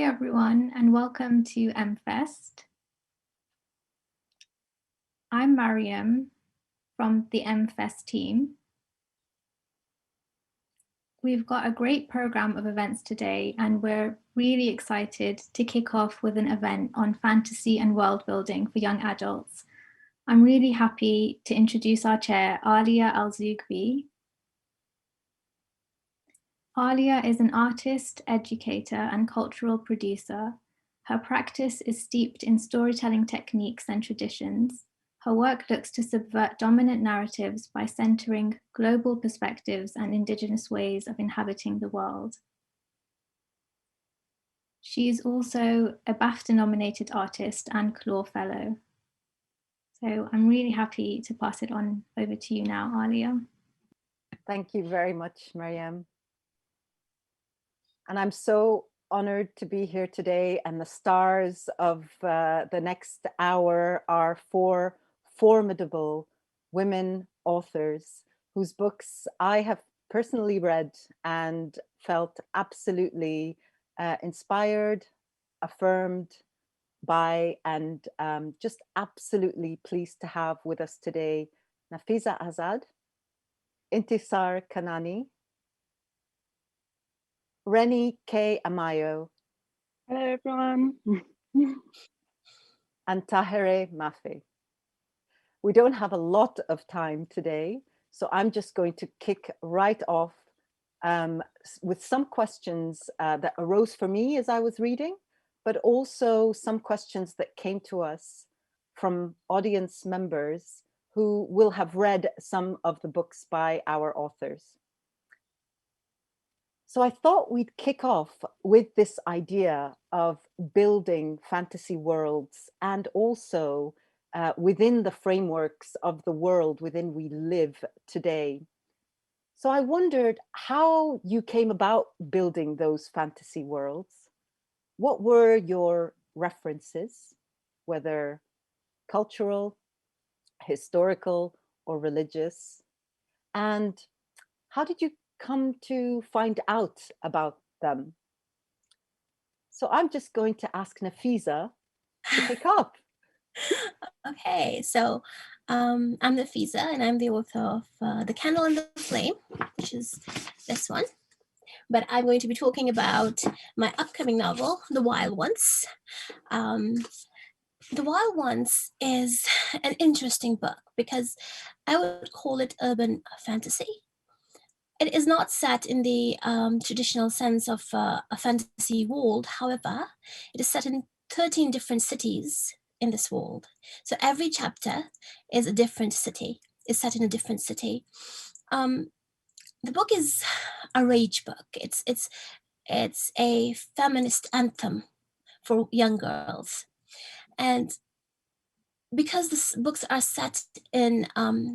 Hi everyone and welcome to MFest. I'm Mariam from the MFest team. We've got a great program of events today and we're really excited to kick off with an event on fantasy and world building for young adults. I'm really happy to introduce our chair, Alia Alzougbi. Alia is an artist, educator, and cultural producer. Her practice is steeped in storytelling techniques and traditions. Her work looks to subvert dominant narratives by centering global perspectives and Indigenous ways of inhabiting the world. She is also a BAFTA-nominated artist and Claw Fellow. So I'm really happy to pass it on over to you now, Alia. Thank you very much, Mariam. And I'm so honored to be here today, and the stars of the next hour are four formidable women authors whose books I have personally read and felt absolutely inspired, affirmed by, and just absolutely pleased to have with us today Nafiza Azad, Intisar Khanani, Reni K. Amayo. Hello, everyone. And Tahereh Mafi. We don't have a lot of time today, so I'm just going to kick right off with some questions that arose for me as I was reading, but also some questions that came to us from audience members who will have read some of the books by our authors. So I thought we'd kick off with this idea of building fantasy worlds and also within the frameworks of the world within we live today. So I wondered how you came about building those fantasy worlds. What were your references, whether cultural, historical, or religious? And how did you come to find out about them? So I'm just going to ask Nafiza to pick up. Okay, so I'm Nafiza and I'm the author of The Candle and the Flame, which is this one. But I'm going to be talking about my upcoming novel, The Wild Ones. The Wild Ones is an interesting book because I would call it urban fantasy. It is not set in the traditional sense of a fantasy world. However, it is set in 13 different cities in this world. So every chapter is a different city, is set in a different city. The book is a rage book. It's a feminist anthem for young girls. And because the books are set in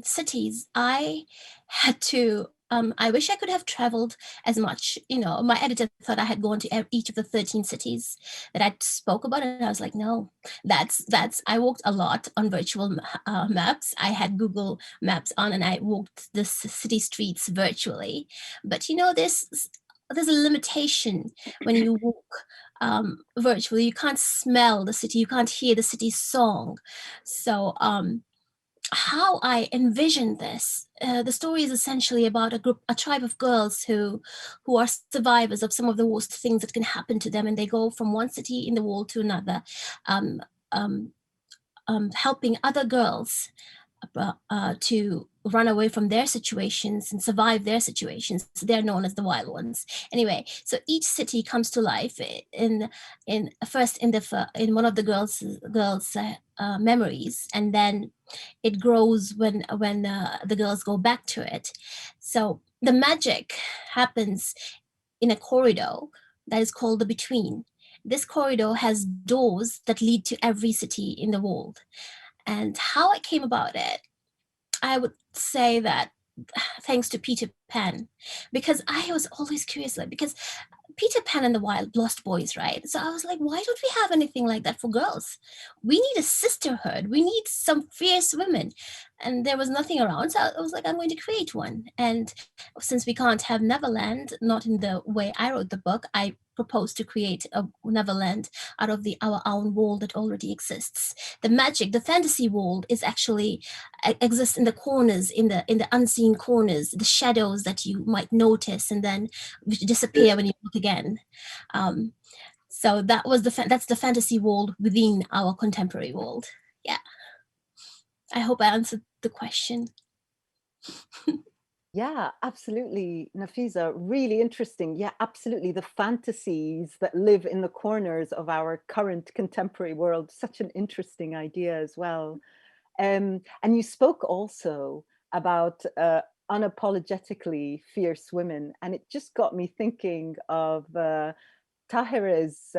cities, I had to, I wish I could have traveled as much. You know, my editor thought I had gone to each of the 13 cities that I spoke about. And I was like, no, I walked a lot on virtual maps. I had Google Maps on and I walked the city streets virtually. But, you know, there's a limitation when you walk virtually. You can't smell the city, you can't hear the city's song. So how I envisioned this, the story is essentially about a tribe of girls who are survivors of some of the worst things that can happen to them, and they go from one city in the world to another, helping other girls to run away from their situations and survive their situations. So they're known as the Wild Ones. Anyway, so each city comes to life in one of the girls' memories, and then it grows when the girls go back to it. So the magic happens in a corridor that is called the Between. This corridor has doors that lead to every city in the world. And how I came about it, I would say that thanks to Peter Pan, because I was always curious, like, because Peter Pan and the Wild Lost Boys, right? So I was like, why don't we have anything like that for girls? We need a sisterhood. We need some fierce women. And there was nothing around. So I was like, I'm going to create one. And since we can't have Neverland, not in the way I wrote the book, I proposed to create a Neverland out of our own world that already exists. The magic, the fantasy world is actually exists in the corners, in the unseen corners, the shadows that you might notice and then disappear when you look again. So that's the fantasy world within our contemporary world. Yeah, I hope I answered the question. Yeah, absolutely, Nafiza. Really interesting. Yeah, absolutely. The fantasies that live in the corners of our current contemporary world. Such an interesting idea as well. And you spoke also about unapologetically fierce women. And it just got me thinking of Tahereh's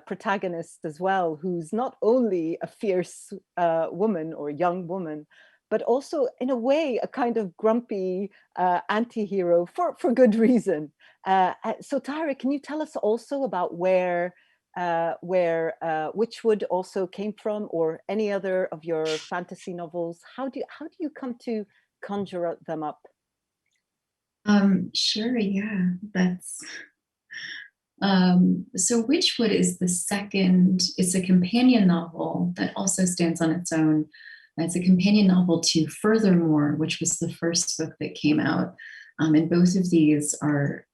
protagonist as well, who's not only a fierce woman or young woman, but also in a way a kind of grumpy anti-hero for good reason. So Tahereh, can you tell us also about where Witchwood also came from, or any other of your fantasy novels? How do you come to conjure them up? Sure, yeah, that's so Witchwood is the second, it's a companion novel that also stands on its own. It's a companion novel to Furthermore, which was the first book that came out. And both of these are,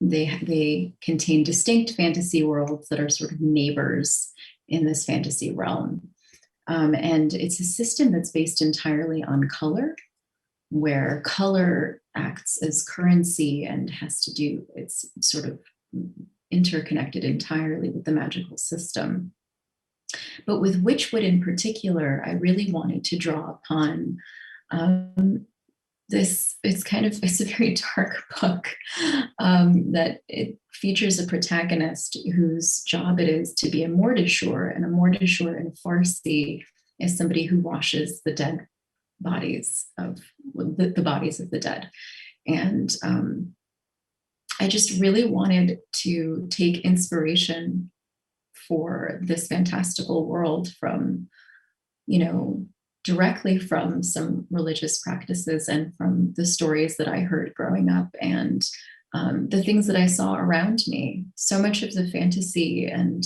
they contain distinct fantasy worlds that are sort of neighbors in this fantasy realm. And it's a system that's based entirely on color, where color acts as currency and has to do, it's sort of interconnected entirely with the magical system. But with Witchwood in particular, I really wanted to draw upon this. It's a very dark book that it features a protagonist whose job it is to be a mordishur, and a mordishur in Farsi is somebody who washes the dead bodies of the bodies of the dead. And I just really wanted to take inspiration for this fantastical world from, directly from some religious practices and from the stories that I heard growing up and the things that I saw around me. So much of the fantasy and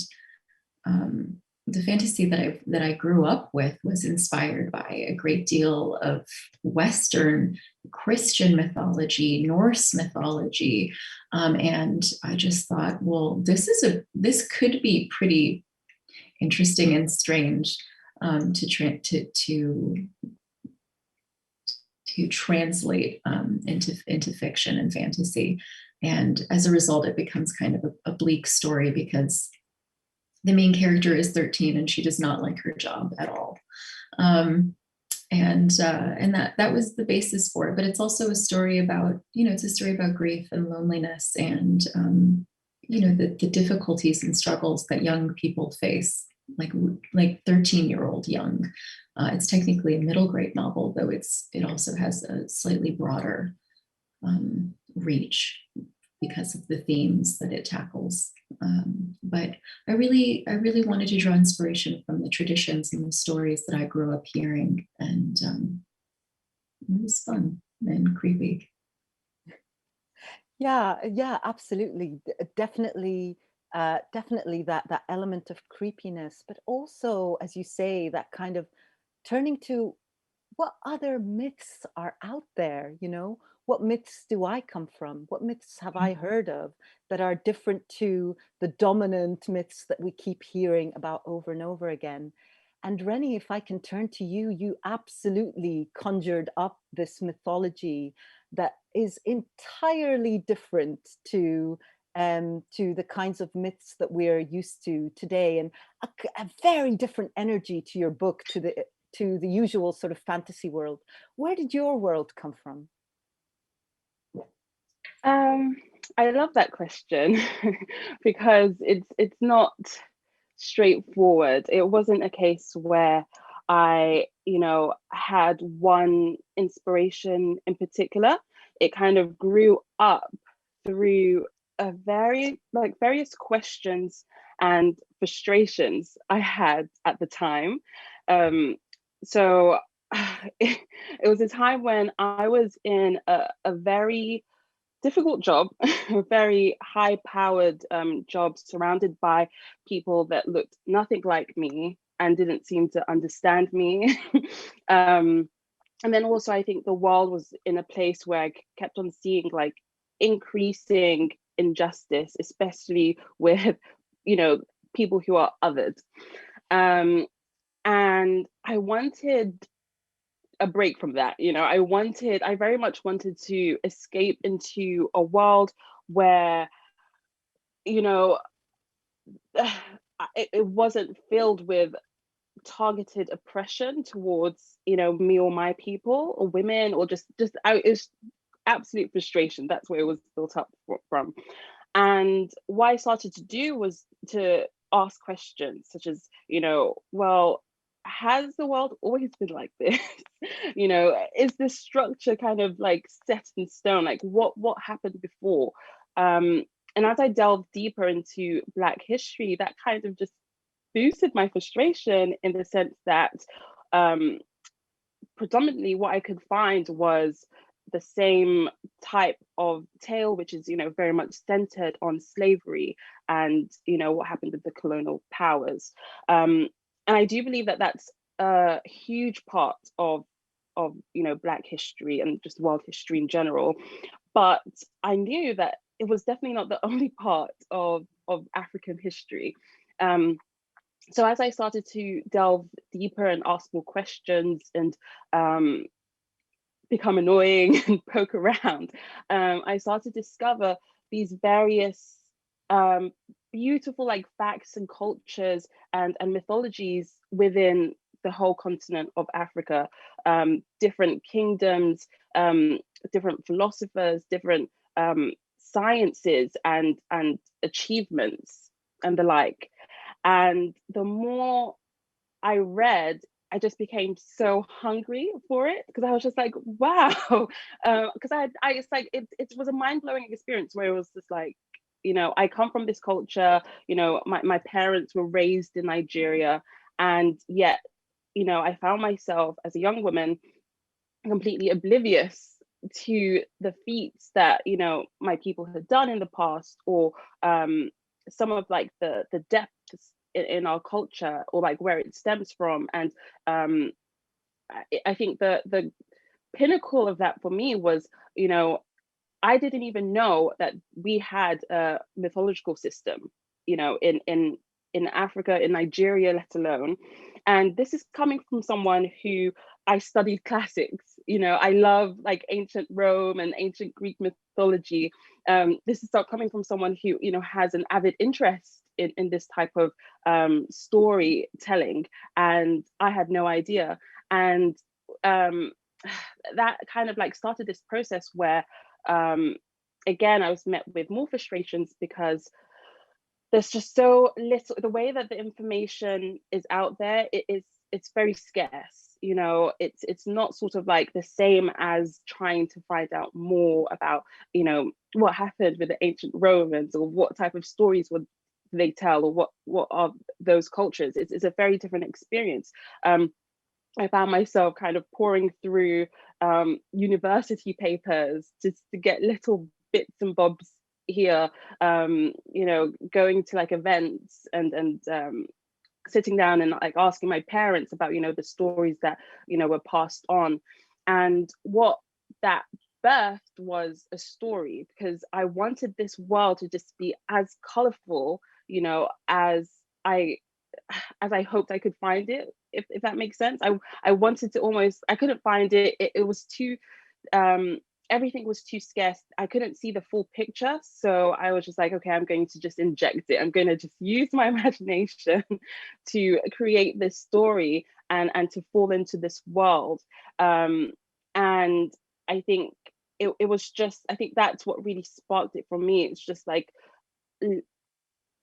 the fantasy that I grew up with was inspired by a great deal of Western Christian mythology, Norse mythology, and I just thought, well, this could be pretty interesting and strange to translate into fiction and fantasy, and as a result, it becomes kind of a bleak story because the main character is 13 and she does not like her job at all. And that was the basis for it. But it's also a story about, it's a story about grief and loneliness and, the difficulties and struggles that young people face, like 13-year-old young. It's technically a middle grade novel, though it also has a slightly broader reach because of the themes that it tackles. But I really wanted to draw inspiration from the traditions and the stories that I grew up hearing, and it was fun and creepy. Yeah, absolutely. Definitely that element of creepiness, but also, as you say, that kind of turning to what other myths are out there, what myths do I come from? What myths have I heard of that are different to the dominant myths that we keep hearing about over and over again? And Reni, if I can turn to you, you absolutely conjured up this mythology that is entirely different to the kinds of myths that we're used to today, and a very different energy to your book, to the usual sort of fantasy world. Where did your world come from? I love that question because it's not straightforward. It wasn't a case where I, had one inspiration in particular. it kind of grew up through a various questions and frustrations I had at the time. So it was a time when I was in a very difficult job, a very high-powered job, surrounded by people that looked nothing like me and didn't seem to understand me. And then also, I think the world was in a place where I kept on seeing like increasing injustice, especially with, people who are othered. And I wanted a break from that. I very much wanted to escape into a world where, you know, it wasn't filled with targeted oppression towards, me or my people or women, or it's absolute frustration. That's where it was built up from. And what I started to do was to ask questions such as, well, has the world always been like this? Is this structure kind of like set in stone? Like what happened before? And as I delved deeper into Black history, that kind of just boosted my frustration, in the sense that predominantly what I could find was the same type of tale, which is, very much centered on slavery and, what happened with the colonial powers. And I do believe that that's a huge part of Black history and just world history in general. But I knew that it was definitely not the only part of African history. So as I started to delve deeper and ask more questions and become annoying and poke around, I started to discover these various beautiful like facts and cultures and mythologies within the whole continent of Africa, different kingdoms, different philosophers, different sciences and achievements and the like. And the more I read, I just became so hungry for it, because I was just like, wow. Because it's like it was a mind-blowing experience where it was just like, I come from this culture, my parents were raised in Nigeria, and yet, I found myself as a young woman completely oblivious to the feats that, my people had done in the past, or some of like the depths in our culture, or like where it stems from. And I think the pinnacle of that for me was, I didn't even know that we had a mythological system, in Africa, in Nigeria, let alone. And this is coming from someone who I studied classics. I love like ancient Rome and ancient Greek mythology. This is coming from someone who, has an avid interest in this type of storytelling, and I had no idea. And that kind of like started this process where, again, I was met with more frustrations, because there's just so little. The way that the information is out there, it's very scarce. It's not sort of like the same as trying to find out more about, what happened with the ancient Romans, or what type of stories would they tell, or what are those cultures. It's a very different experience. I found myself kind of pouring through university papers just to get little bits and bobs here, going to like events and sitting down and like asking my parents about, the stories that, were passed on. And what that birthed was a story, because I wanted this world to just be as colorful, as I hoped I could find it, if that makes sense. I wanted to almost, I couldn't find it. It was too, everything was too scarce. I couldn't see the full picture. So I was just like, okay, I'm going to just inject it. I'm going to just use my imagination to create this story and to fall into this world. And I think it was just, I think that's what really sparked it for me. It's just like,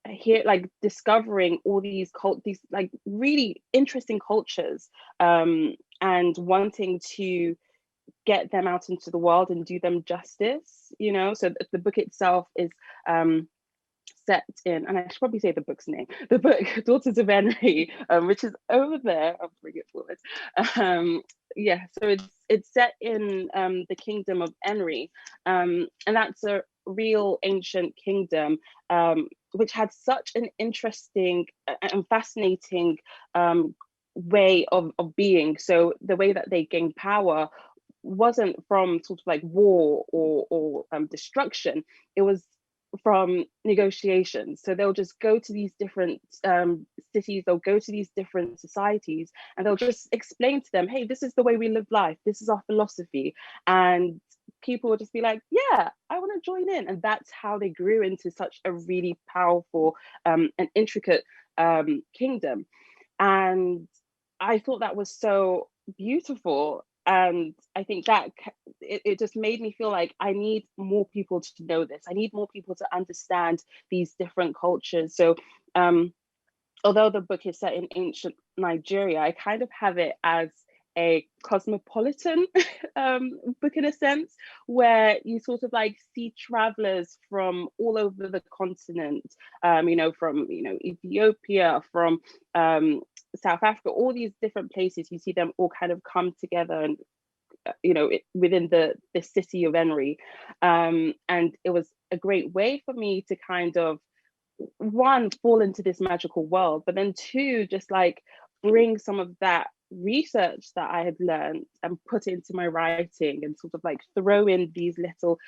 here, like discovering all these these like really interesting cultures, and wanting to get them out into the world and do them justice, you know. So the book itself is set in, and I should probably say the book's name, the book Daughters of Henry, which is over there. I'll bring it forward. Yeah, so it's set in the kingdom of Henry, and that's a real ancient kingdom, which had such an interesting and fascinating way of being. So the way that they gained power wasn't from sort of like war or destruction. It was from negotiations. So they'll just go to these different cities, they'll go to these different societies, and they'll just explain to them, hey, this is the way we live life, this is our philosophy. And people will just be like, yeah, I want to join in. And that's how they grew into such a really powerful and intricate kingdom. And I thought that was so beautiful. And I think that it just made me feel like I need more people to know this. I need more people to understand these different cultures. So although the book is set in ancient Nigeria, I kind of have it as a cosmopolitan book in a sense, where you sort of like see travelers from all over the continent, you know, from, you know, Ethiopia, from South Africa, all these different places. You see them all kind of come together and, you know, within the city of Henry. And it was a great way for me to kind of, one, fall into this magical world, but then two, just like bring some of that research that I had learned and put into my writing, and sort of like throw in these little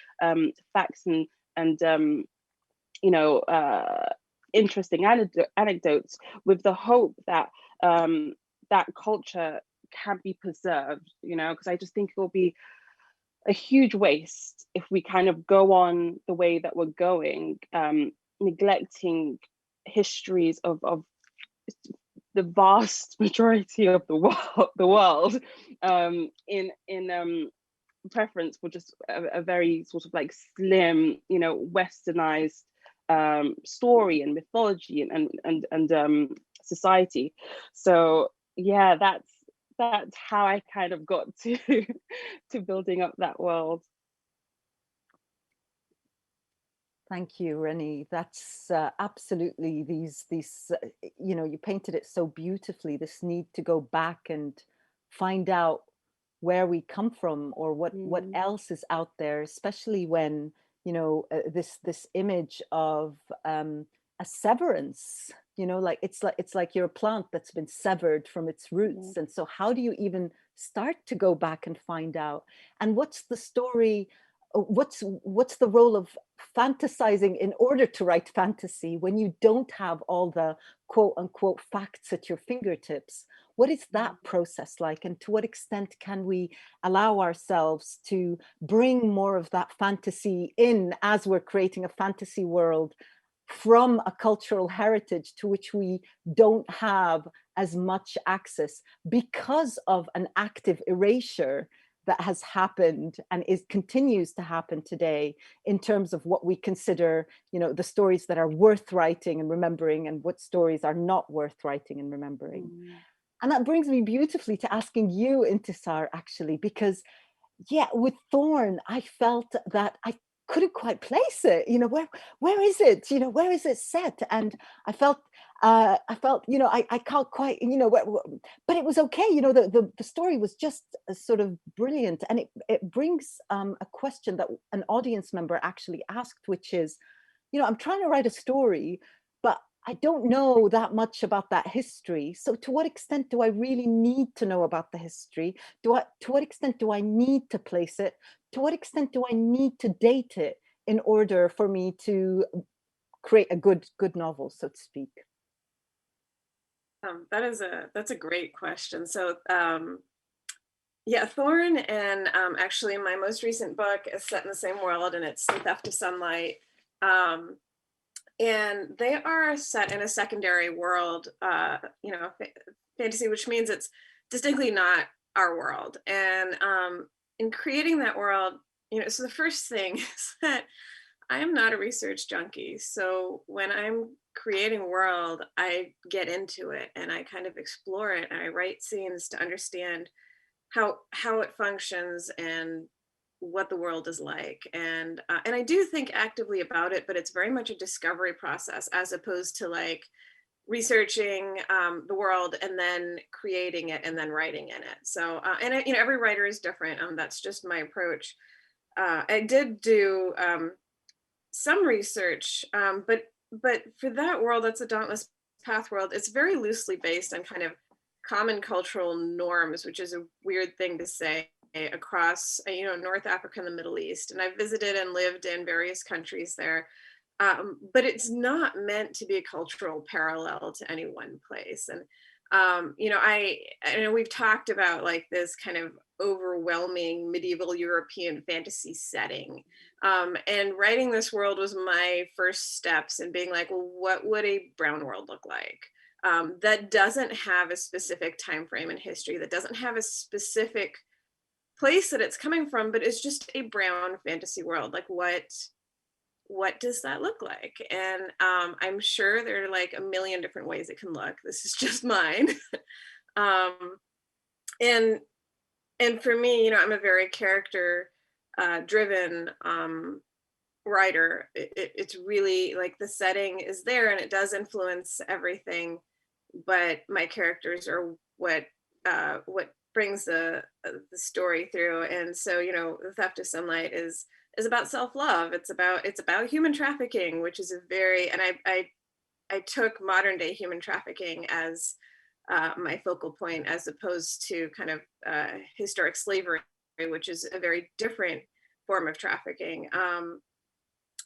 facts and you know, interesting anecdotes, with the hope that that culture can be preserved, you know, because I just think it will be a huge waste if we kind of go on the way that we're going, neglecting histories of the vast majority of the world, in preference for just a very sort of like slim, you know, westernized story and mythology and society. So yeah, that's how I kind of got to to building up that world. Thank you, Reni. That's absolutely these you know, you painted it so beautifully, this need to go back and find out where we come from, or what else is out there, especially when, you know, this image of a severance, you know, like it's like you're a plant that's been severed from its roots. And so how do you even start to go back and find out? And what's the story? What's the role of fantasizing in order to write fantasy when you don't have all the quote unquote facts at your fingertips? What is that process like? And to what extent can we allow ourselves to bring more of that fantasy in as we're creating a fantasy world from a cultural heritage to which we don't have as much access because of an active erasure that has happened and continues to happen today, in terms of what we consider, you know, the stories that are worth writing and remembering, and what stories are not worth writing and remembering. And that brings me beautifully to asking you, Intisar, actually, because yeah, with Thorn, I felt that I couldn't quite place it. You know, where is it? You know, where is it set? And I felt, you know, I can't quite, you know, but it was okay. You know, the story was just sort of brilliant, and it brings a question that an audience member actually asked, which is, you know, I'm trying to write a story, but I don't know that much about that history. So to what extent do I really need to know about the history? To what extent do I need to place it? To what extent do I need to date it in order for me to create a good novel, so to speak? That's a great question. So yeah, Thorn and actually my most recent book is set in the same world, and it's The Theft of Sunlight. And they are set in a secondary world, you know, fantasy, which means it's distinctly not our world. And in creating that world, you know, so the first thing is that I am not a research junkie. So when I'm creating a world, I get into it and I kind of explore it, and I write scenes to understand how it functions and what the world is like. And I do think actively about it, but it's very much a discovery process as opposed to like researching the world and then creating it and then writing in it. So and you know, every writer is different. That's just my approach. I did do some research, but for that world, that's a Dauntless Path world. It's very loosely based on kind of common cultural norms, which is a weird thing to say across, you know, North Africa and the Middle East. And I've visited and lived in various countries there. But it's not meant to be a cultural parallel to any one place. And you know, I know we've talked about like this kind of overwhelming medieval European fantasy setting. And writing this world was my first steps in being like, well, what would a brown world look like? That doesn't have a specific time frame in history, that doesn't have a specific place that it's coming from, but it's just a brown fantasy world. Like what does that look like? And I'm sure there are like a million different ways it can look. This is just mine. And for me, you know, I'm a very character driven writer. It's really like the setting is there and it does influence everything, but my characters are what brings the story through. And so, you know, The Theft of Sunlight is about self-love. It's about human trafficking, which is a very, and I took modern day human trafficking as my focal point, as opposed to kind of historic slavery, which is a very different form of trafficking.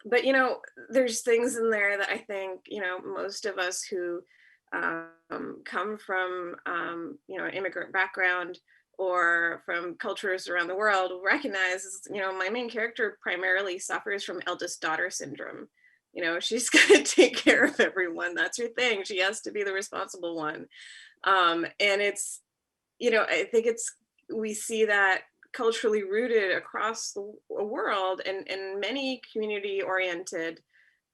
But, you know, there's things in there that I think, you know, most of us who come from, you know, an immigrant background or from cultures around the world will recognize, you know, my main character primarily suffers from eldest daughter syndrome. You know, she's going to take care of everyone. That's her thing. She has to be the responsible one. And it's, you know, I think we see that culturally rooted across the world and many community oriented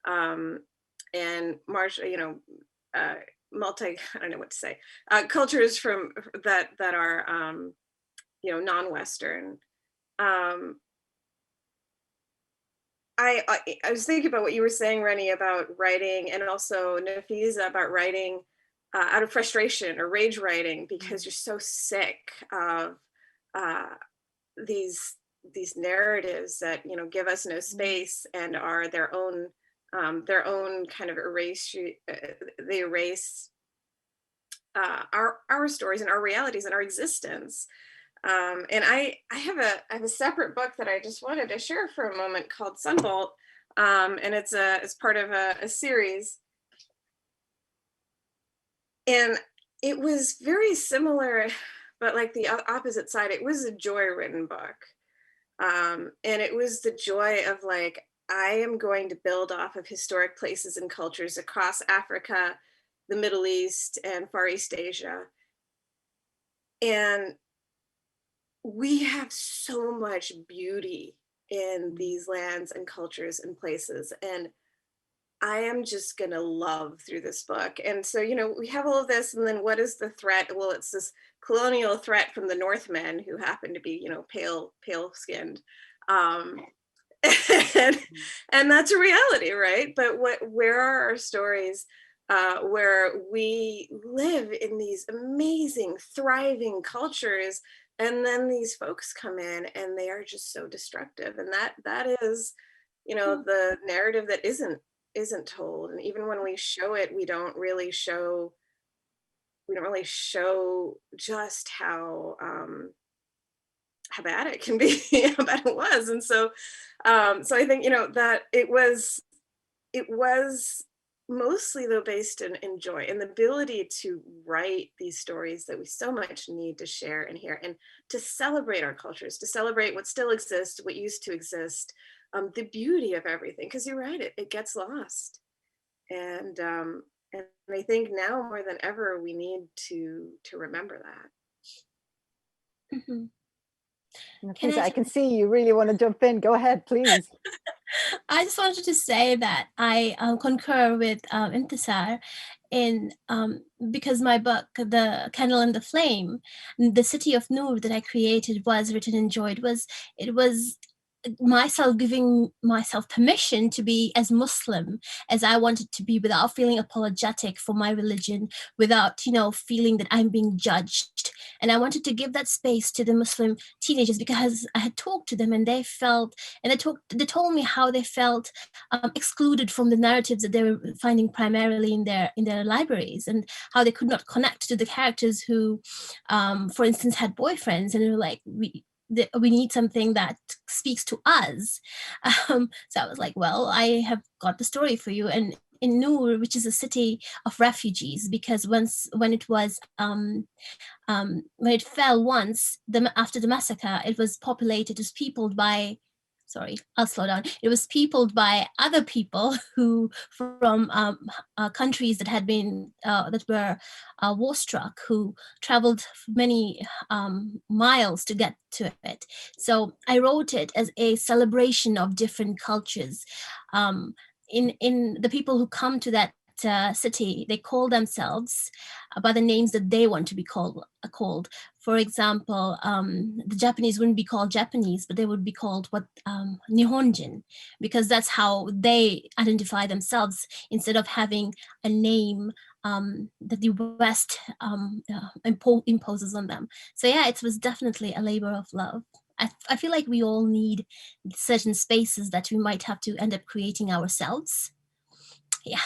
and you know, I don't know what to say, cultures from that are, you know, non-Western. I was thinking about what you were saying, Reni, about writing, and also Nafiza about writing out of frustration or rage writing, because you're so sick of these narratives that, you know, give us no space and are their own kind of erase. They erase our stories and our realities and our existence. And I have a separate book that I just wanted to share for a moment called Sunbolt, and it's part of a series. And it was very similar, but like the opposite side. It was a joy-ridden book, and it was the joy of like, I am going to build off of historic places and cultures across Africa, the Middle East, and Far East Asia. And we have so much beauty in these lands and cultures and places. And I am just going to love through this book. And so, you know, we have all of this, and then what is the threat? Well, it's this colonial threat from the Northmen, who happen to be, you know, pale skinned. And that's a reality, right? But where are our stories where we live in these amazing, thriving cultures, and then these folks come in and they are just so destructive? And that is, you know, the narrative that isn't told. And even when we show it, we don't really show just how bad it can be, how bad it was. And so so I think, you know, that it was mostly though based in joy and the ability to write these stories that we so much need to share and hear, and to celebrate our cultures, to celebrate what still exists, what used to exist, the beauty of everything. Because you're right, it gets lost. And I think now more than ever, we need to remember that. Mm-hmm. Nafiza, I can see you really want to jump in. Go ahead, please. I just wanted to say that I concur with Intisar in because my book, The Candle and the Flame, the city of Noor that I created was written in joy. It was myself giving myself permission to be as Muslim as I wanted to be, without feeling apologetic for my religion, without, you know, feeling that I'm being judged. And I wanted to give that space to the Muslim teenagers, because I had talked to them and they felt, and they told me how they felt excluded from the narratives that they were finding primarily in their libraries, and how they could not connect to the characters who, for instance, had boyfriends, and they were like, we need something that speaks to us. So I was like, well, I have got the story for you. And in Noor, which is a city of refugees, because when it fell once, after the massacre, it was populated, it was peopled by, sorry, I'll slow down. It was peopled by other people who from countries that had been that were war struck, who traveled many miles to get to it. So I wrote it as a celebration of different cultures. In the people who come to that city, they call themselves by the names that they want to be called. For example, the Japanese wouldn't be called Japanese, but they would be called Nihonjin, because that's how they identify themselves, instead of having a name that the West imposes on them. So yeah, it was definitely a labor of love. I feel like we all need certain spaces that we might have to end up creating ourselves. Yeah.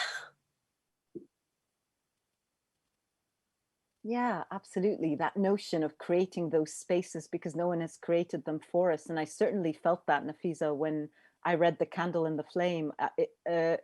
Yeah, absolutely. That notion of creating those spaces because no one has created them for us. And I certainly felt that, Nafiza, when I read The Candle and the Flame. It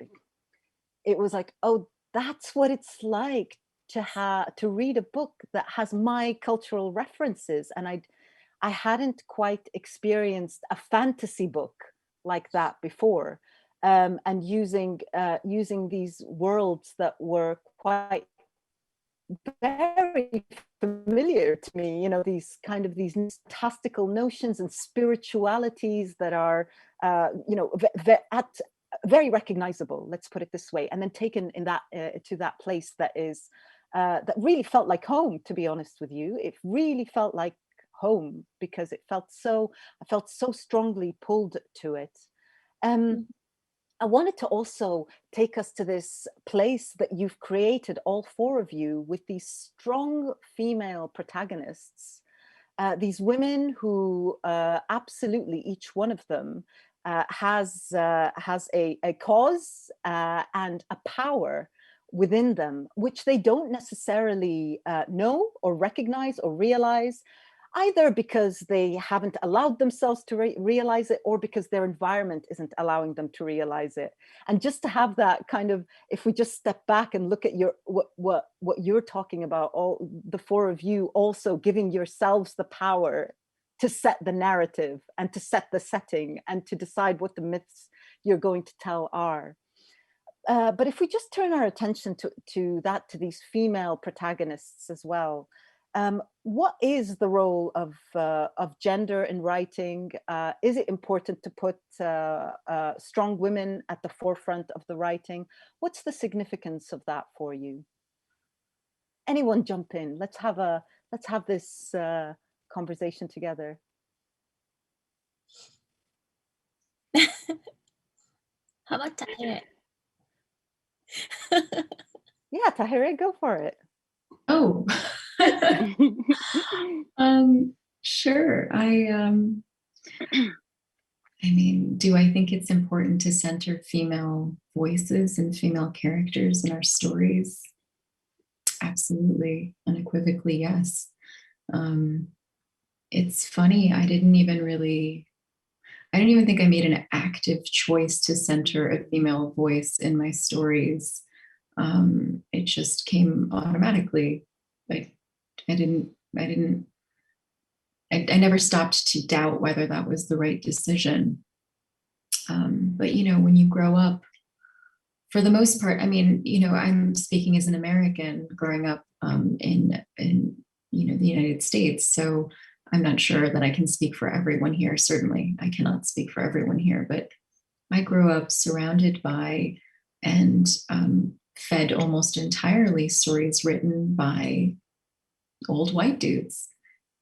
was like, oh, that's what it's like to read a book that has my cultural references. And I hadn't quite experienced a fantasy book like that before. And using these worlds that were quite very familiar to me, you know, these fantastical notions and spiritualities that are, you know, very recognizable, let's put it this way, and then taken in that to that place that is that really felt like home. To be honest with you, it really felt like home because I felt so strongly pulled to it. I wanted to also take us to this place that you've created, all four of you, with these strong female protagonists, these women who absolutely each one of them has a cause and a power within them, which they don't necessarily know or recognize or realize, either because they haven't allowed themselves to realize it, or because their environment isn't allowing them to realize it. And just to have that kind of, if we just step back and look at what you're talking about, all the four of you also giving yourselves the power to set the narrative and to set the setting and to decide what the myths you're going to tell are. But if we just turn our attention to these female protagonists as well, what is the role of gender in writing? Is it important to put strong women at the forefront of the writing? What's the significance of that for you? Anyone jump in? Let's have this conversation together. How about Tahereh? Yeah, Tahereh, go for it. Oh, sure. I mean, do I think it's important to center female voices and female characters in our stories? Absolutely, unequivocally, yes. It's funny, I didn't even think I made an active choice to center a female voice in my stories. It just came automatically. Like I never stopped to doubt whether that was the right decision. But you know, when you grow up, for the most part, I mean, you know, I'm speaking as an American growing up in you know, the United States, so I'm not sure that I can speak for everyone here. Certainly, I cannot speak for everyone here, but I grew up surrounded by and fed almost entirely stories written by old white dudes.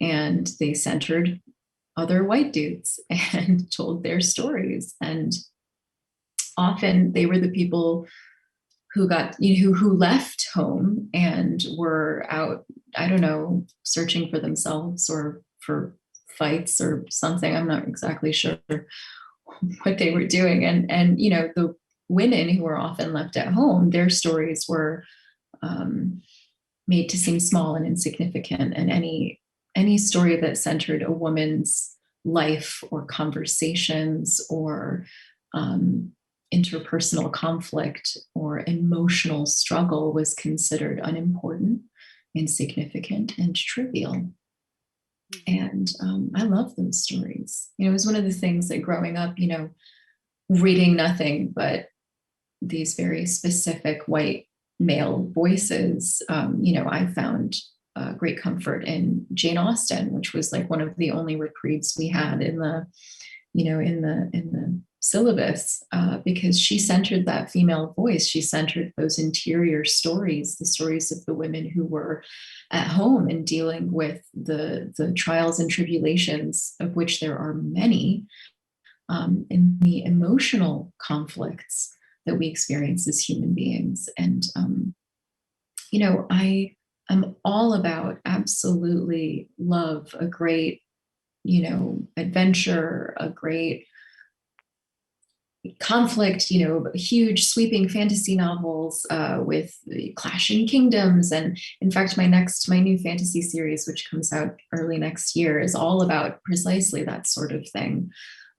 And they centered other white dudes and told their stories. And often they were the people who got, who left home and were out, I don't know, searching for themselves or for fights or something. I'm not exactly sure what they were doing. And the women who were often left at home, their stories were made to seem small and insignificant. And any story that centered a woman's life or conversations or interpersonal conflict or emotional struggle was considered unimportant, insignificant, and trivial. And I love those stories. It was one of the things that growing up, reading nothing but these very specific white male voices, I found great comfort in Jane Austen, which was like one of the only reprieves we had in the syllabus, because she centered that female voice. She centered those interior stories, the stories of the women who were at home and dealing with the trials and tribulations, of which there are many, in the emotional conflicts that we experience as human beings. And, I am all about, absolutely love a great, adventure, a great conflict, huge sweeping fantasy novels with clashing kingdoms. And in fact, my new fantasy series, which comes out early next year, is all about precisely that sort of thing.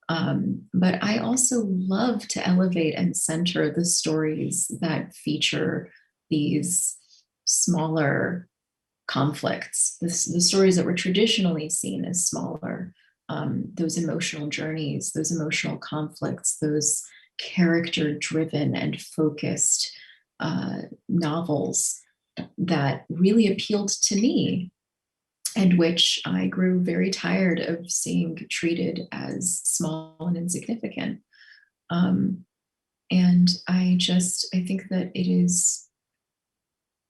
But I also love to elevate and center the stories that feature these smaller conflicts, the stories that were traditionally seen as smaller, those emotional journeys, those emotional conflicts, those character-driven and focused novels that really appealed to me, and which I grew very tired of seeing treated as small and insignificant. And I think that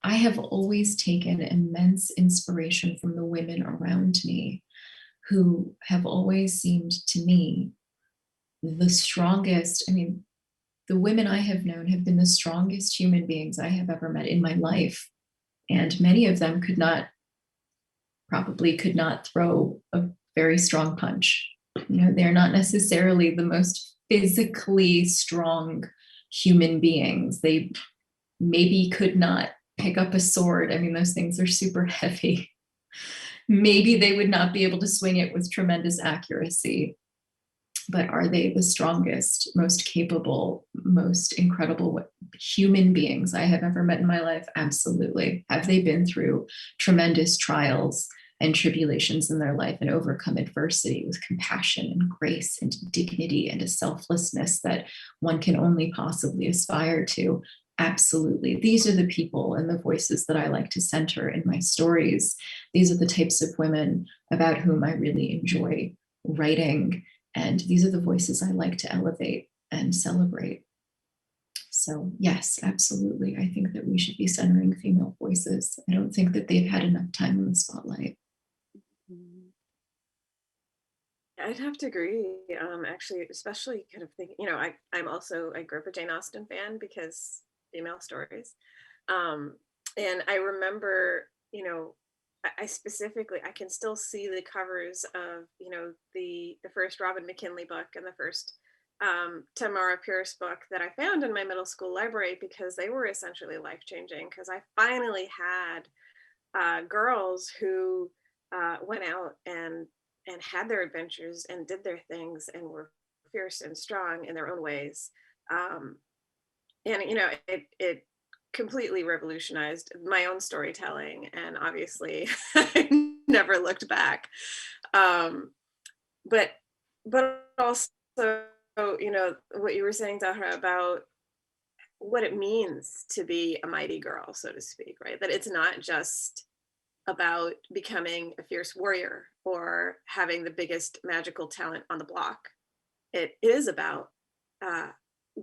I have always taken immense inspiration from the women around me, who have always seemed to me the strongest. I mean, the women I have known have been the strongest human beings I have ever met in my life. And many of them probably could not throw a very strong punch. They're not necessarily the most physically strong human beings. They maybe could not pick up a sword. I mean, those things are super heavy. Maybe they would not be able to swing it with tremendous accuracy. But are they the strongest, most capable, most incredible human beings I have ever met in my life? Absolutely. Have they been through tremendous trials and tribulations in their life and overcome adversity with compassion and grace and dignity and a selflessness that one can only possibly aspire to? Absolutely. These are the people and the voices that I like to center in my stories. These are the types of women about whom I really enjoy writing. And these are the voices I like to elevate and celebrate. So yes, absolutely. I think that we should be centering female voices. I don't think that they've had enough time in the spotlight. I'd have to agree. Actually, especially kind of thinking, I grew up a Jane Austen fan because female stories. And I remember, I can still see the covers of, the first Robin McKinley book and the first Tamara Pierce book that I found in my middle school library, because they were essentially life-changing, because I finally had girls who went out and had their adventures and did their things and were fierce and strong in their own ways. And it completely revolutionized my own storytelling, and obviously I never looked back. But also, what you were saying, Tahereh, about what it means to be a mighty girl, so to speak, right? That it's not just about becoming a fierce warrior or having the biggest magical talent on the block. It is about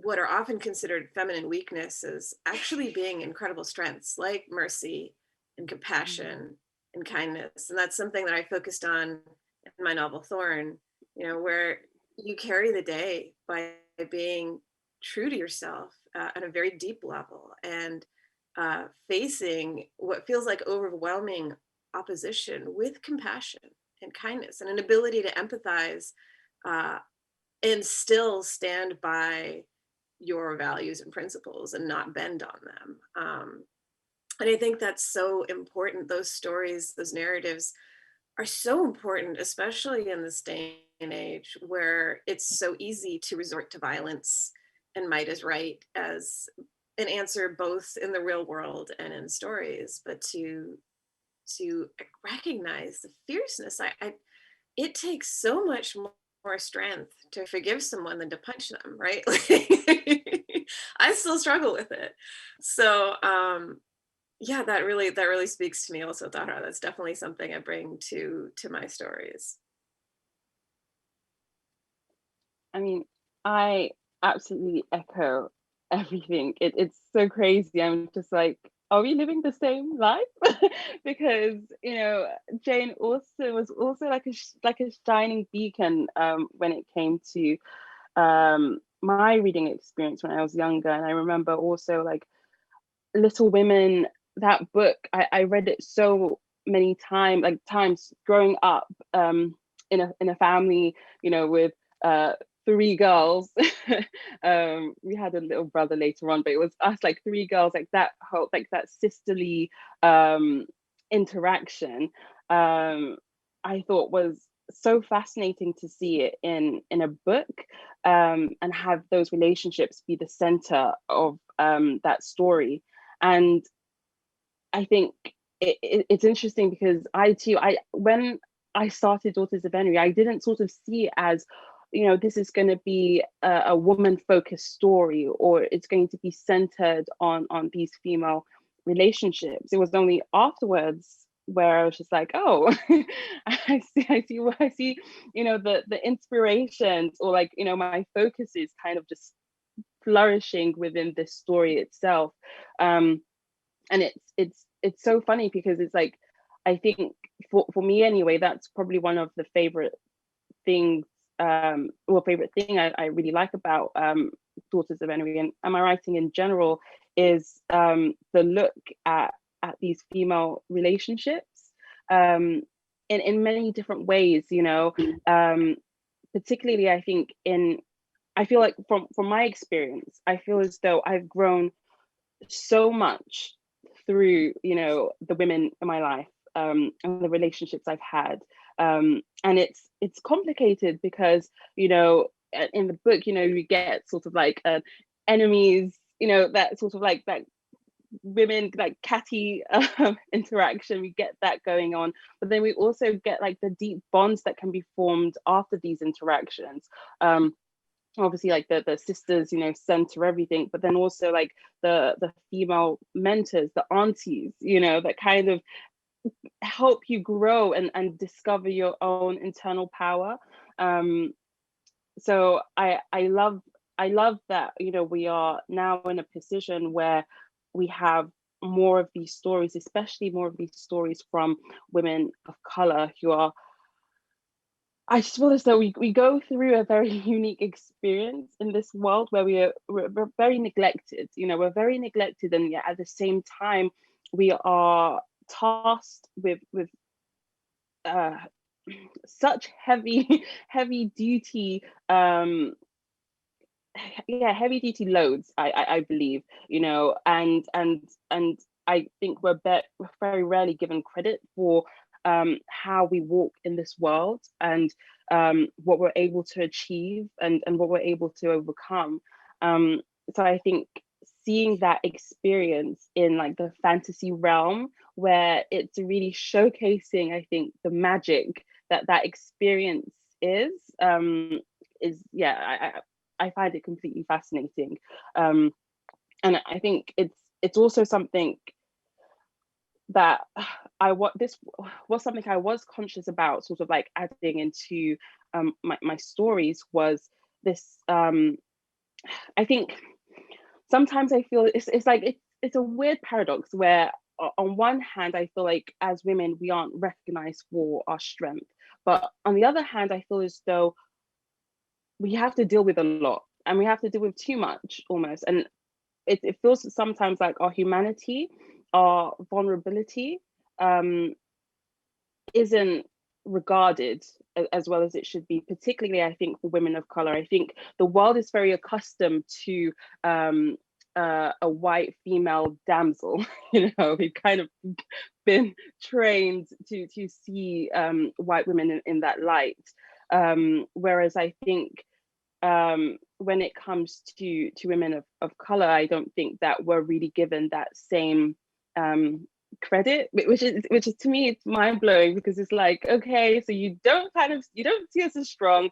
what are often considered feminine weaknesses actually being incredible strengths, like mercy and compassion and kindness. And that's something that I focused on in my novel Thorn, you know, where you carry the day by being true to yourself at a very deep level, and facing what feels like overwhelming opposition with compassion and kindness and an ability to empathize, uh, and still stand by your values and principles and not bend on them. And I think that's so important. Those stories, those narratives are so important, especially in this day and age where it's so easy to resort to violence and might is right as an answer, both in the real world and in stories. But to recognize the fierceness, it takes so much more strength to forgive someone than to punch them, right? I still struggle with it. So yeah, that really speaks to me also, Dara. That's definitely something I bring to my stories. I mean, I absolutely echo everything. It's so crazy. I'm just like, are we living the same life? Because Jane also was also like a shining beacon when it came to my reading experience when I was younger. And I remember also like Little Women, that book. I read it so many times growing up in a family, with three girls. We had a little brother later on, but it was us, like three girls, like that whole, like that sisterly interaction. I thought was so fascinating to see it in a book, and have those relationships be the center of that story. And I think it's interesting because when I started Daughters of Henry, I didn't sort of see it as, this is going to be a woman-focused story, or it's going to be centered on these female relationships. It was only afterwards where I was just like, oh, I see, the inspirations, or like, my focus is kind of just flourishing within this story itself. And it's so funny because it's like, I think for me anyway, that's probably one of the favorite things, favorite thing I really like about Daughters of Henry and my writing in general is the look at these female relationships in many different ways, particularly I feel like from my experience, I feel as though I've grown so much through the women in my life, and the relationships I've had, and it's complicated because in the book you get sort of like enemies, that sort of like that women, like catty interaction, we get that going on, but then we also get like the deep bonds that can be formed after these interactions. Obviously like the sisters center everything, but then also like the female mentors, the aunties, that kind of help you grow and discover your own internal power. So I love that we are now in a position where we have more of these stories, especially more of these stories from women of color who are, I just feel as though we go through a very unique experience in this world where we're very neglected. We're very neglected, and yet at the same time we are tasked with such heavy duty heavy duty loads. I believe, and I think we're very rarely given credit for how we walk in this world, and what we're able to achieve, and what we're able to overcome. So I think seeing that experience in like the fantasy realm, where it's really showcasing, I think, the magic that experience is I find it completely fascinating. And I think it's also something that this was something I was conscious about, sort of like adding into my stories, was this I think sometimes I feel it's like it's a weird paradox where on one hand I feel like as women we aren't recognized for our strength, but on the other hand I feel as though we have to deal with a lot and we have to deal with too much almost, and it feels sometimes like our humanity, our vulnerability isn't regarded as well as it should be, particularly I think for women of color. I think the world is very accustomed to a white female damsel. You know, we've kind of been trained to see white women in that light, whereas I think when it comes to women of color, I don't think that we're really given that same credit, which is to me it's mind-blowing, because it's like, okay, so you don't see us as strong,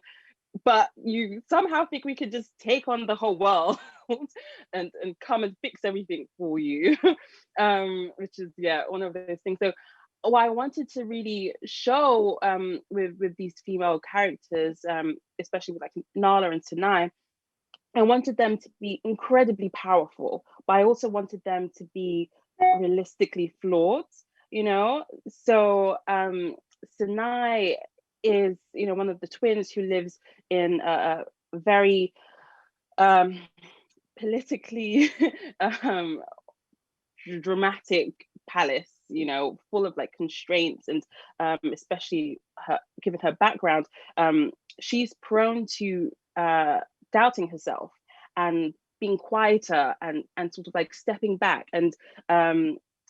but you somehow think we could just take on the whole world and come and fix everything for you. Which is, yeah, one of those things. So what I wanted to really show with these female characters, especially with like Nala and Sinai, I wanted them to be incredibly powerful, but I also wanted them to be realistically flawed, you know? So Sinai is, you know, one of the twins who lives in a very politically dramatic palace, you know, full of like constraints, and especially her, given her background, she's prone to doubting herself and being quieter and sort of like stepping back and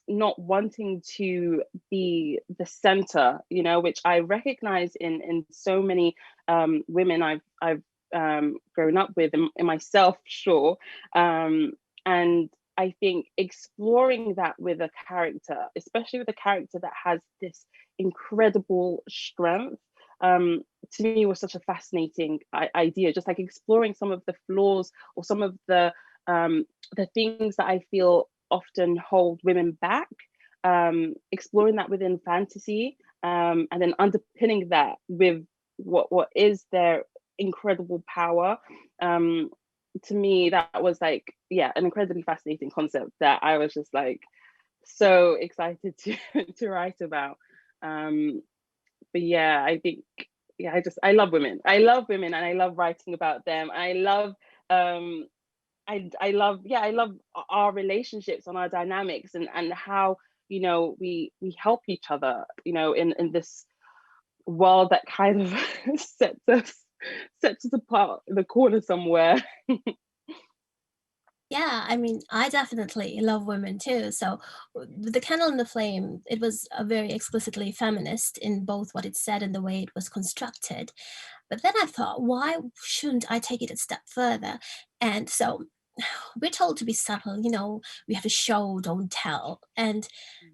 not wanting to be the center, you know, which I recognize in so many women I've grown up with, and myself, sure. And I think exploring that with a character, especially with a character that has this incredible strength, to me was such a fascinating idea. Just like exploring some of the flaws or some of the things that I feel often hold women back, exploring that within fantasy, and then underpinning that with what is their incredible power. To me, that was like, yeah, an incredibly fascinating concept that I was just like so excited to write about. But yeah, I think, yeah, I love women. I love women, and I love writing about them. I love I love, yeah, I love our relationships and our dynamics, and how, you know, we help each other, you know, in this world that kind of sets us apart in the corner somewhere. Yeah, I mean, I definitely love women too. So, The Candle in the Flame, it was a very explicitly feminist in both what it said and the way it was constructed. But then I thought, why shouldn't I take it a step further? And so we're told to be subtle, you know, we have to show, don't tell. And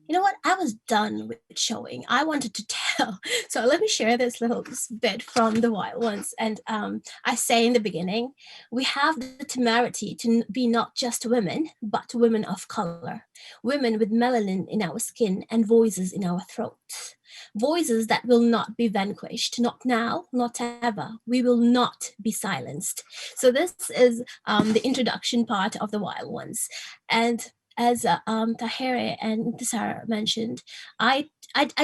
you know what? I was done with showing. I wanted to tell. So let me share this little bit from The Wild Ones. And I say in the beginning, we have the temerity to be not just women, but women of color, women with melanin in our skin and voices in our throats. Voices that will not be vanquished, not now, not ever. We will not be silenced. So this is the introduction part of The Wild Ones. And as Tahereh and Intisar mentioned, I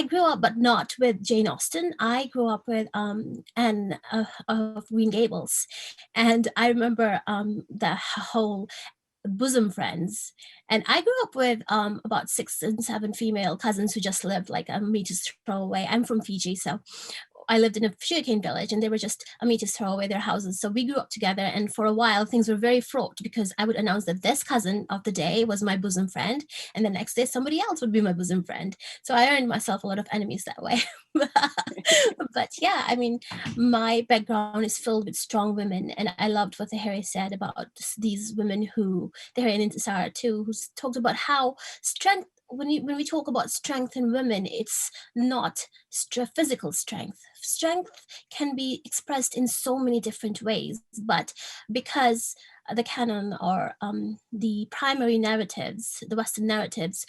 grew up, but not with Jane Austen. I grew up with Anne of Green Gables. And I remember the whole bosom friends. And I grew up with about 6 and 7 female cousins who just lived like a meter's throw away. I'm from Fiji, so I lived in a sugarcane village, and they were just a meter's throw away their houses. So we grew up together, and for a while things were very fraught because I would announce that this cousin of the day was my bosom friend, and the next day somebody else would be my bosom friend. So I earned myself a lot of enemies that way. But yeah, I mean, my background is filled with strong women, and I loved what Tahereh said about these women who, Tahereh and Intisar too, who talked about how strength, when we talk about strength in women, it's not physical strength. Strength can be expressed in so many different ways, but because the canon or the primary narratives, the Western narratives,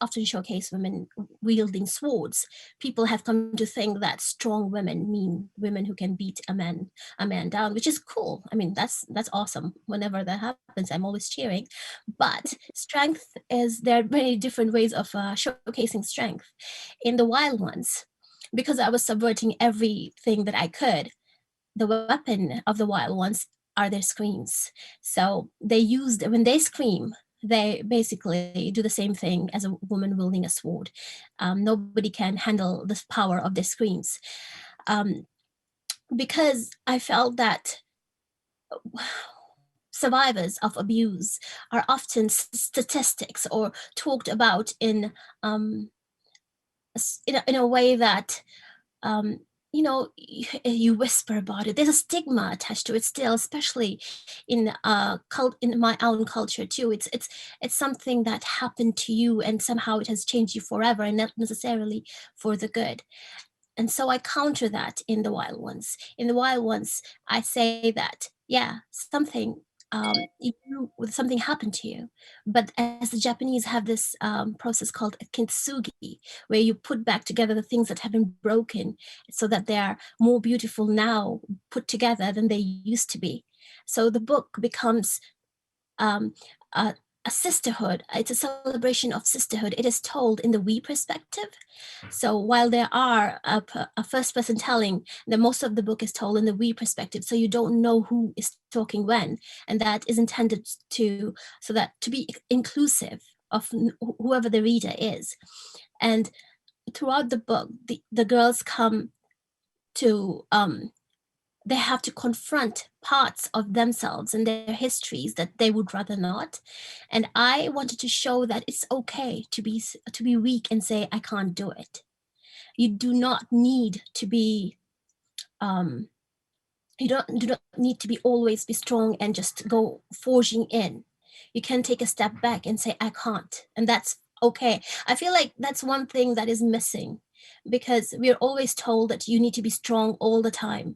often showcase women wielding swords, people have come to think that strong women mean women who can beat a man down, which is cool. I mean, that's awesome. Whenever that happens, I'm always cheering. But strength there are many different ways of showcasing strength. In the Wild Ones, because I was subverting everything that I could, the weapon of the Wild Ones are their screams. So when they scream, they basically do the same thing as a woman wielding a sword. Nobody can handle the power of their screams. Because I felt that survivors of abuse are often statistics or talked about in a way that you whisper about it. There's a stigma attached to it still, especially in my own culture too. It's something that happened to you and somehow it has changed you forever and not necessarily for the good. And so I counter that in the Wild Ones. In the Wild Ones, I say that, yeah, something happened to you. But as the Japanese have this process called kintsugi, where you put back together the things that have been broken so that they are more beautiful now put together than they used to be. So the book becomes a sisterhood. It's a celebration of sisterhood. It is told in the we perspective. So while there are a first person telling, most of the book is told in the we perspective. So you don't know who is talking when. And that is intended to be inclusive of whoever the reader is. And throughout the book, the girls come to they have to confront parts of themselves and their histories that they would rather not. And I wanted to show that it's okay to be weak and say, I can't do it. You do not need to be, do not need to be always be strong and just go forging in. You can take a step back and say, I can't. And that's okay. I feel like that's one thing that is missing, because we're always told that you need to be strong all the time.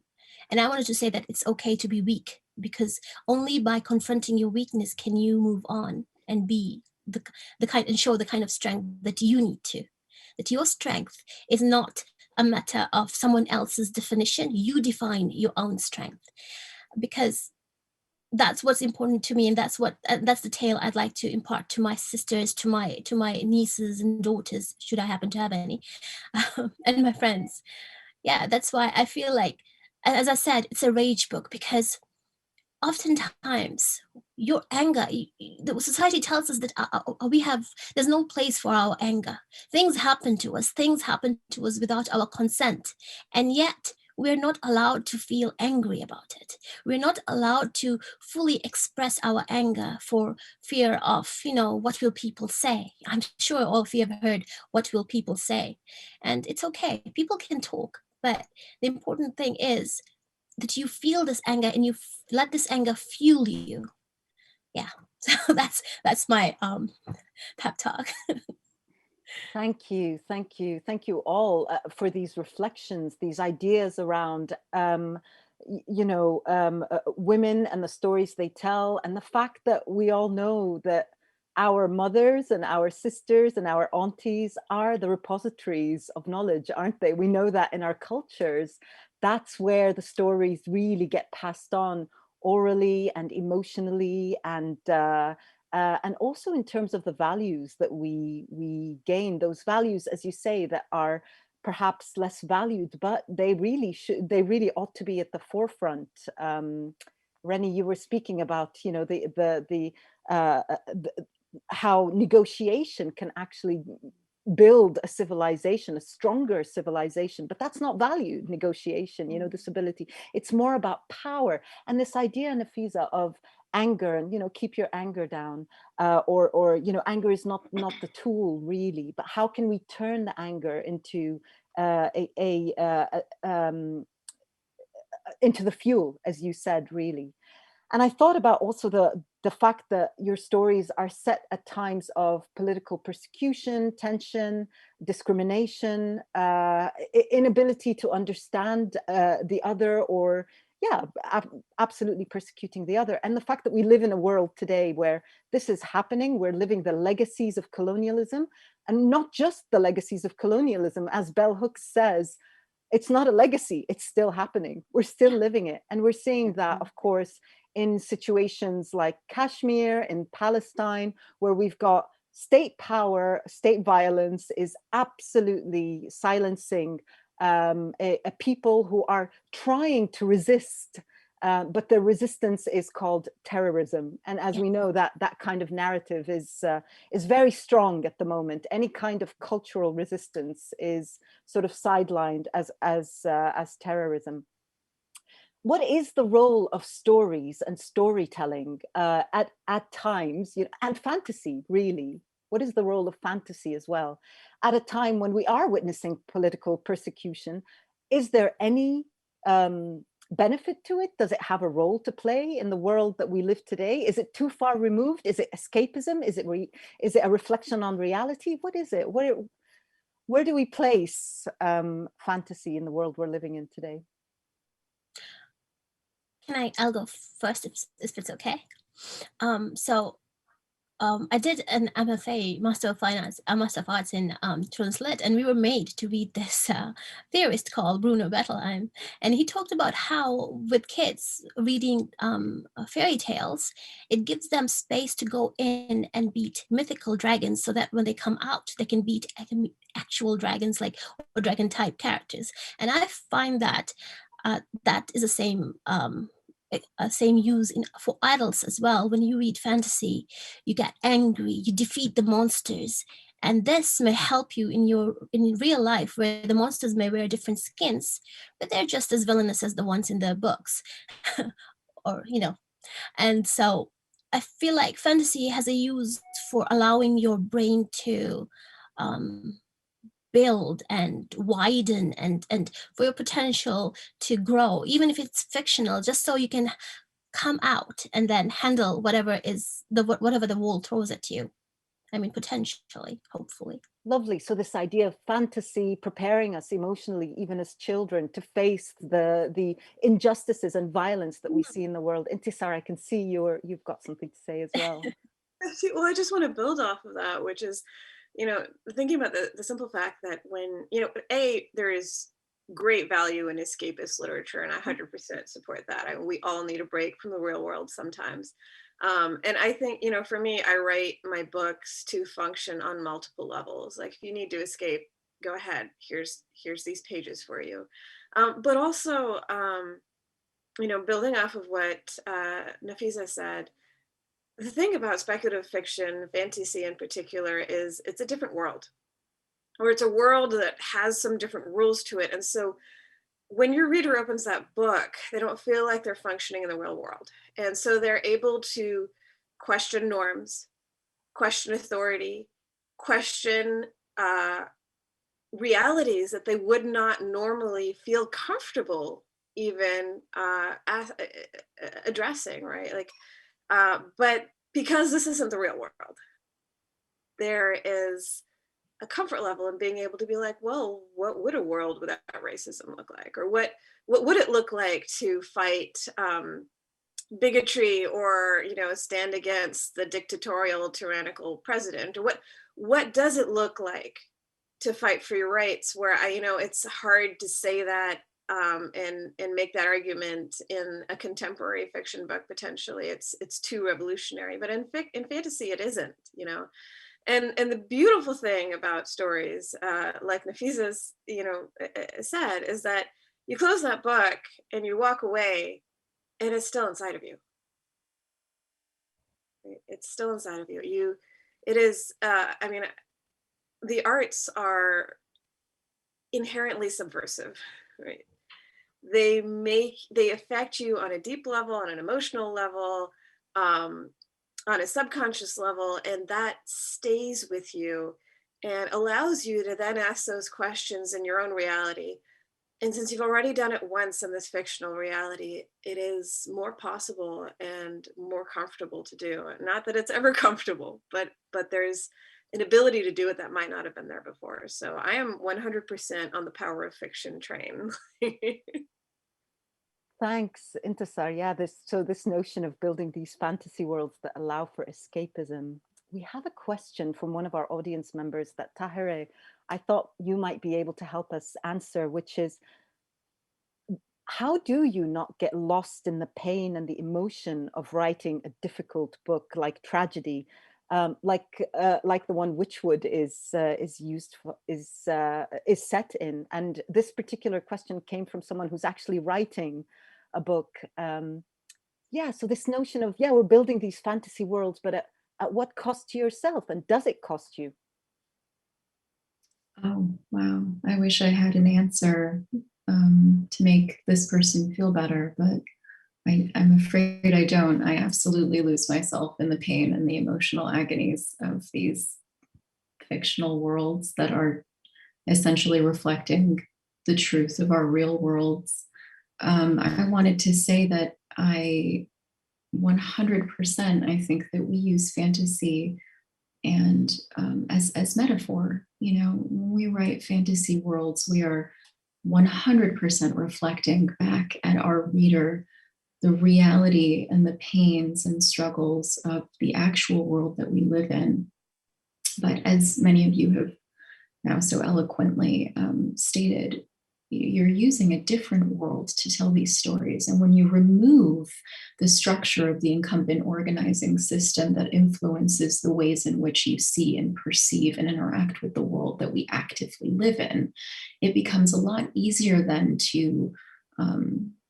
And I wanted to say that it's okay to be weak, because only by confronting your weakness can you move on and be the kind and show the kind of strength that you need to. That your strength is not a matter of someone else's definition. You define your own strength, because that's what's important to me, and that's the tale I'd like to impart to my sisters, to my nieces and daughters, should I happen to have any, and my friends. Yeah, that's why I feel like, as I said, it's a rage book, because oftentimes your anger, the society tells us that there's no place for our anger. Things happen to us without our consent, and yet we're not allowed to feel angry about it. We're not allowed to fully express our anger for fear of, what will people say? I'm sure all of you have heard, what will people say? And it's okay, people can talk, but the important thing is that you feel this anger and you let this anger fuel you. Yeah, so that's my pep talk. Thank you all for these reflections, these ideas around women and the stories they tell, and the fact that we all know that our mothers and our sisters and our aunties are the repositories of knowledge, aren't they? We know that in our cultures, that's where the stories really get passed on orally and emotionally, and also in terms of the values that we gain, those values, as you say, that are perhaps less valued, but they really ought to be at the forefront. Reni, you were speaking about, how negotiation can actually build a civilization, a stronger civilization, but that's not valued, negotiation, this ability. It's more about power. And this idea, Nafiza, of anger, and keep your anger down, or anger is not the tool really, but how can we turn the anger into into the fuel, as you said, really. And I thought about also the fact that your stories are set at times of political persecution, tension, discrimination, inability to understand the other, or absolutely persecuting the other. And the fact that we live in a world today where this is happening, we're living the legacies of colonialism, and not just the legacies of colonialism. As Bell Hooks says, it's not a legacy, it's still happening. We're still living it. And we're seeing that, of course, in situations like Kashmir, in Palestine, where we've got state power, state violence is absolutely silencing a people who are trying to resist, but the resistance is called terrorism. And as we know, that kind of narrative is very strong at the moment. Any kind of cultural resistance is sort of sidelined as terrorism. What is the role of stories and storytelling at times, and fantasy, really? What is the role of fantasy as well at a time when we are witnessing political persecution? Is there any benefit to it? Does it have a role to play in the world that we live today? Is it too far removed? Is it escapism? Is it a reflection on reality? What is it? Where do we place fantasy in the world we're living in today? I'll go first if it's okay. I did an MFA, Master of Arts in Translate, and we were made to read this theorist called Bruno Bettelheim, and he talked about how with kids reading fairy tales, it gives them space to go in and beat mythical dragons, so that when they come out, they can beat actual dragons, like, or dragon type characters. And I find that that is the same use for adults as well. When you read fantasy, you get angry, you defeat the monsters, and this may help you in real life, where the monsters may wear different skins, but they're just as villainous as the ones in the books. Or and so I feel like fantasy has a use for allowing your brain to build and widen and for your potential to grow, even if it's fictional, just so you can come out and then handle whatever the world throws at you. I mean, potentially, hopefully. Lovely. So this idea of fantasy preparing us emotionally, even as children, to face the injustices and violence that we see in the world. Intisar, I can see you've got something to say as well. Well, I just want to build off of that, which is, thinking about the simple fact that when, there is great value in escapist literature, and I 100% support that. I mean, we all need a break from the real world sometimes. And I think, for me, I write my books to function on multiple levels. Like, if you need to escape, go ahead. Here's these pages for you. But also, building off of what Nafiza said, the thing about speculative fiction, fantasy in particular, is it's a different world, or it's a world that has some different rules to it. And so when your reader opens that book, they don't feel like they're functioning in the real world. And so they're able to question norms, question authority, question realities that they would not normally feel comfortable even addressing, right? Like, but because this isn't the real world, there is a comfort level in being able to be like, well, what would a world without racism look like? Or what would it look like to fight bigotry, or, stand against the dictatorial, tyrannical president? Or what does it look like to fight for your rights? Where it's hard to say that and make that argument in a contemporary fiction book. Potentially, it's too revolutionary. But in fantasy, it isn't. And the beautiful thing about stories, like Nafiza's, said, is that you close that book and you walk away, and it's still inside of you. It's still inside of you. It is. I mean, the arts are inherently subversive, right? They affect you on a deep level, on an emotional level, on a subconscious level, and that stays with you and allows you to then ask those questions in your own reality. And since you've already done it once in this fictional reality, it is more possible and more comfortable to do. Not that it's ever comfortable, but there's an ability to do it that might not have been there before. So I am 100% on the power of fiction train. Thanks, Intisar. Yeah, this notion of building these fantasy worlds that allow for escapism. We have a question from one of our audience members that Tahereh, I thought you might be able to help us answer, which is, how do you not get lost in the pain and the emotion of writing a difficult book like tragedy, like the one Witchwood is set in? And this particular question came from someone who's actually writing a book. Yeah, so this notion of, yeah, we're building these fantasy worlds, but at what cost to yourself, and does it cost you? Oh, wow. I wish I had an answer to make this person feel better, but I'm afraid I don't. I absolutely lose myself in the pain and the emotional agonies of these fictional worlds that are essentially reflecting the truth of our real worlds. I wanted to say that I 100%, I think that we use fantasy and as metaphor. You know, when we write fantasy worlds, we are 100% reflecting back at our reader the reality and the pains and struggles of the actual world that we live in. But as many of you have now so eloquently stated, you're using a different world to tell these stories. And when you remove the structure of the incumbent organizing system that influences the ways in which you see and perceive and interact with the world that we actively live in, it becomes a lot easier then to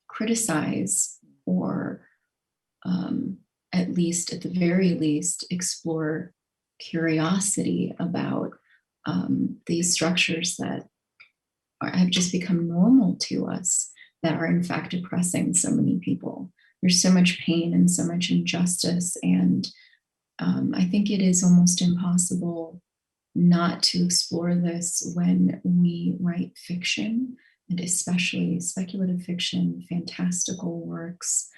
criticize or at the very least, explore curiosity about these structures that have just become normal to us, that are in fact oppressing so many people. There's so much pain and so much injustice, and I think it is almost impossible not to explore this when we write fiction, and especially speculative fiction, fantastical works.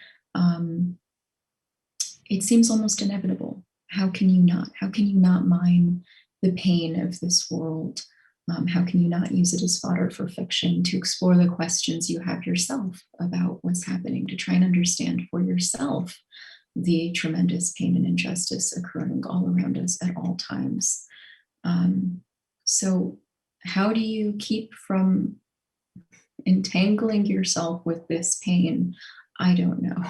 It seems almost inevitable. How can you not? How can you not mine the pain of this world? How can you not use it as fodder for fiction to explore the questions you have yourself about what's happening, to try and understand for yourself the tremendous pain and injustice occurring all around us at all times? So how do you keep from entangling yourself with this pain? I don't know,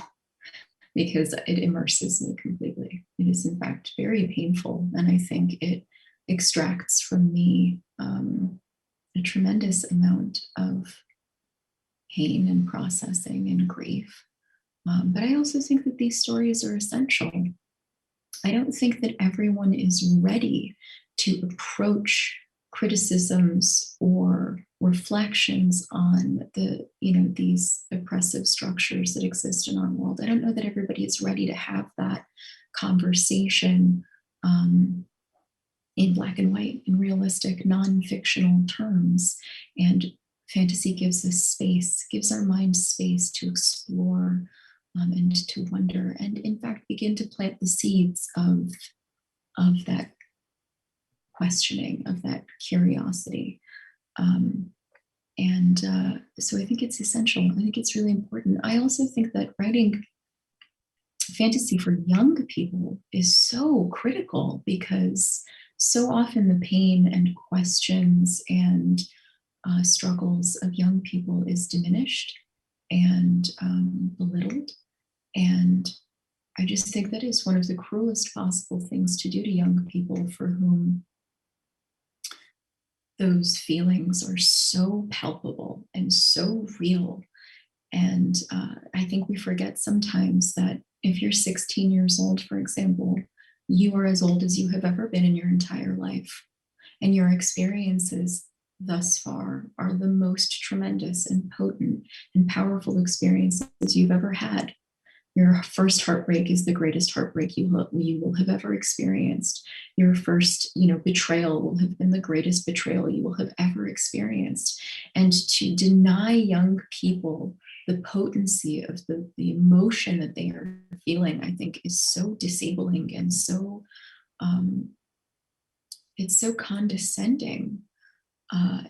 because it immerses me completely. It is in fact very painful, and I think it extracts from me a tremendous amount of pain and processing and grief. But I also think that these stories are essential. I don't think that everyone is ready to approach criticisms or reflections on these oppressive structures that exist in our world. I don't know that everybody is ready to have that conversation in black and white, in realistic, non-fictional terms. And fantasy gives us space, gives our minds space to explore and to wonder, and in fact begin to plant the seeds of that questioning, of that curiosity. So I think it's essential. I think it's really important. I also think that writing fantasy for young people is so critical, because so often the pain and questions and struggles of young people is diminished and belittled. And I just think that is one of the cruelest possible things to do to young people, for whom those feelings are so palpable and so real. And I think we forget sometimes that if you're 16 years old, for example, you are as old as you have ever been in your entire life. And your experiences thus far are the most tremendous and potent and powerful experiences you've ever had. Your first heartbreak is the greatest heartbreak you will have ever experienced. Your first, betrayal will have been the greatest betrayal you will have ever experienced. And to deny young people the potency of the emotion that they are feeling, I think, is so disabling and so it's so condescending.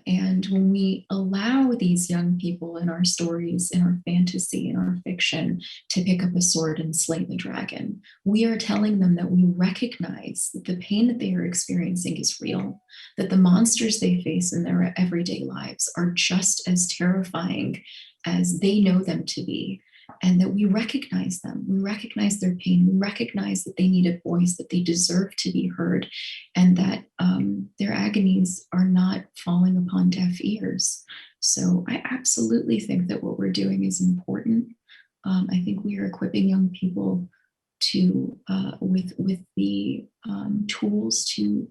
And when we allow these young people in our stories, in our fantasy, in our fiction, to pick up a sword and slay the dragon, we are telling them that we recognize that the pain that they are experiencing is real, that the monsters they face in their everyday lives are just as terrifying as they know them to be, and that we recognize them. We recognize their pain. We recognize that they need a voice, that they deserve to be heard, and that their agonies are not falling upon deaf ears. So I absolutely think that what we're doing is important. I think we are equipping young people to with the tools to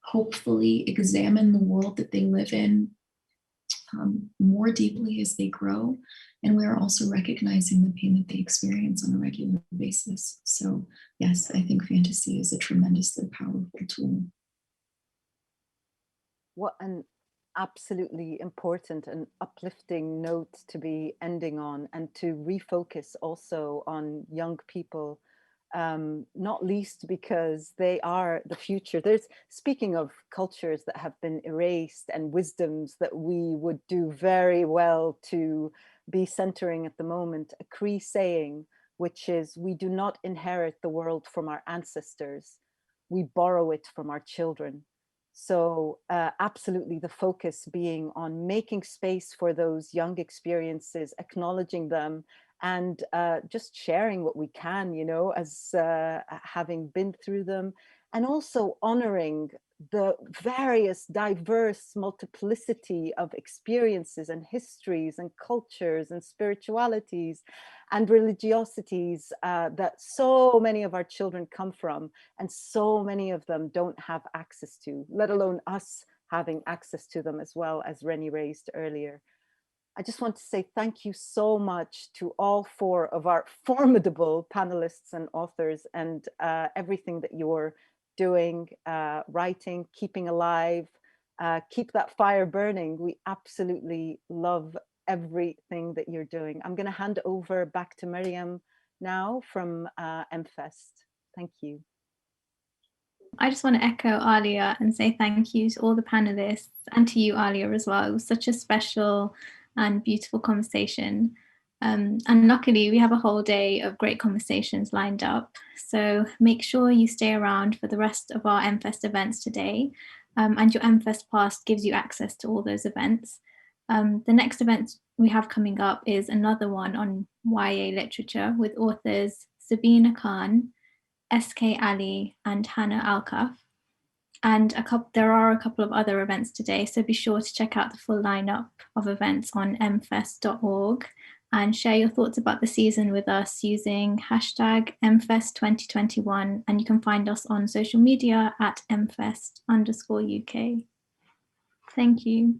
hopefully examine the world that they live in more deeply as they grow. And we're also recognizing the pain that they experience on a regular basis. So yes, I think fantasy is a tremendously powerful tool. What an absolutely important and uplifting note to be ending on, and to refocus also on young people, not least because they are the future. Speaking of cultures that have been erased and wisdoms that we would do very well to be centering at the moment, a Cree saying, which is, we do not inherit the world from our ancestors, we borrow it from our children. So absolutely the focus being on making space for those young experiences, acknowledging them, and just sharing what we can, as having been through them, and also honoring the various diverse multiplicity of experiences and histories and cultures and spiritualities and religiosities that so many of our children come from, and so many of them don't have access to, let alone us having access to them as well, as Reni raised earlier. I just want to say thank you so much to all four of our formidable panelists and authors, and everything that you're doing, writing, keeping alive, keep that fire burning. We absolutely love everything that you're doing. I'm going to hand over back to Miriam now from MFest. Thank you. I just want to echo Alia and say thank you to all the panelists, and to you, Alia, as well. It was such a special and beautiful conversation. And luckily, we have a whole day of great conversations lined up. So make sure you stay around for the rest of our MFest events today. And your MFest Pass gives you access to all those events. The next event we have coming up is another one on YA literature with authors Sabina Khan, SK Ali, and Hannah Alkaf. And there are a couple of other events today, so be sure to check out the full lineup of events on mfest.org and share your thoughts about the season with us using hashtag MFest2021, and you can find us on social media at MFest_UK. Thank you.